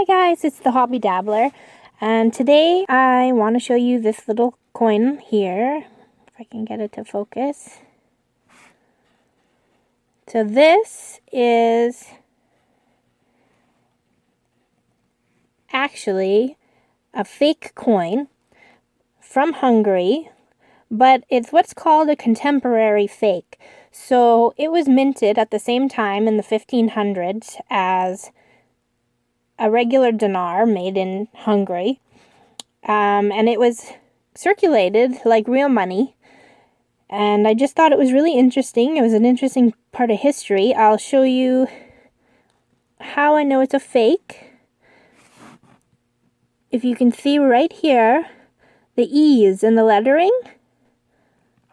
Hi guys, it's the Hobby Dabbler, and today I want to show you this little coin here, if I can get it to focus. So this is actually a fake coin from Hungary, but it's what's called a contemporary fake. So it was minted at the same time in the 1500s as a regular dinar made in Hungary, and it was circulated like real money, and I just thought it was really interesting. It was an interesting part of history. I'll show you how I know it's a fake. If you can see right here, the E's in the lettering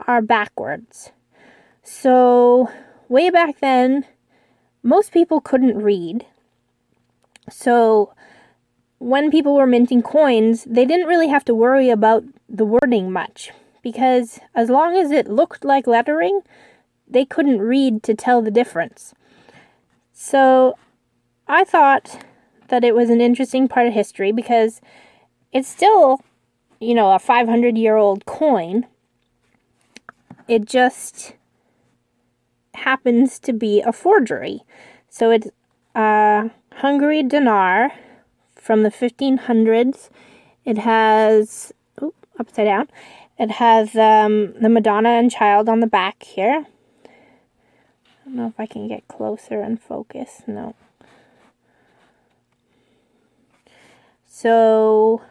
are backwards. So way back then, most people couldn't read. So when people were minting coins, they didn't really have to worry about the wording much, because as long as it looked like lettering, they couldn't read to tell the difference. So I thought that it was an interesting part of history because it's still, a 500-year-old coin. It just happens to be a forgery. So it's Hungarian Dinar from the 1500s. It has, upside down, it has the Madonna and Child on the back here. I don't know if I can get closer and focus. No. So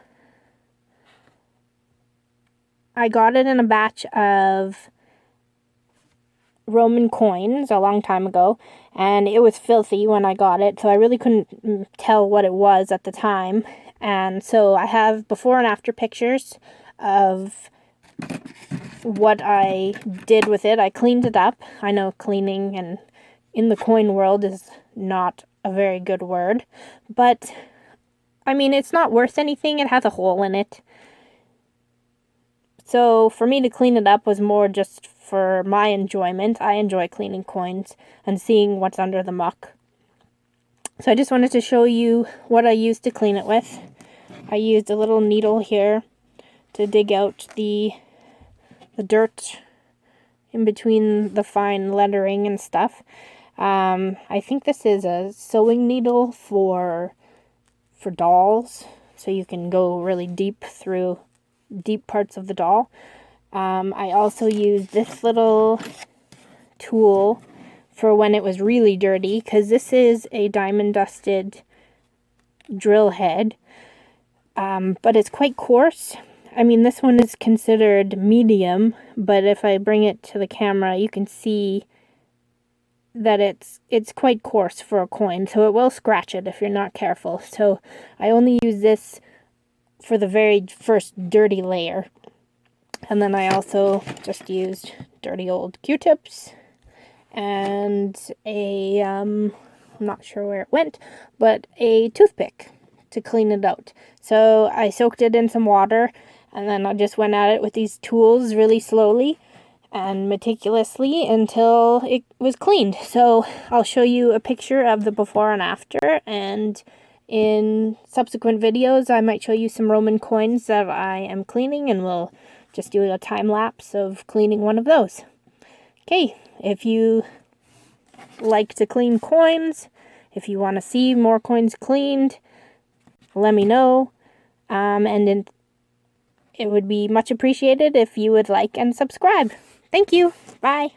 I got it in a batch of Roman coins a long time ago, and it was filthy when I got it, so I really couldn't tell what it was at the time. And so I have before and after pictures of what I did with it. I cleaned it up. I know cleaning and in the coin world is not a very good word, but I mean, it's not worth anything. It has a hole in it. So for me to clean it up was more just for my enjoyment. I enjoy cleaning coins and seeing what's under the muck. So I just wanted to show you what I used to clean it with. I used a little needle here to dig out the dirt in between the fine lettering and stuff. I think this is a sewing needle for dolls, so you can go really deep through deep parts of the doll. I also used this little tool for when it was really dirty, because this is a diamond dusted drill head, but it's quite coarse. I mean, this one is considered medium, but if I bring it to the camera, you can see that it's quite coarse for a coin, so it will scratch it if you're not careful. So I only use this for the very first dirty layer. And then I also just used dirty old Q-tips and I'm not sure where it went, but a toothpick to clean it out. So I soaked it in some water, and then I just went at it with these tools really slowly and meticulously until it was cleaned. So I'll show you a picture of the before and after, and in subsequent videos I might show you some Roman coins that I am cleaning, and we'll just do a time lapse of cleaning one of those. Okay, if you like to clean coins, if you want to see more coins cleaned, let me know, and it would be much appreciated if you would like and subscribe. Thank you. Bye.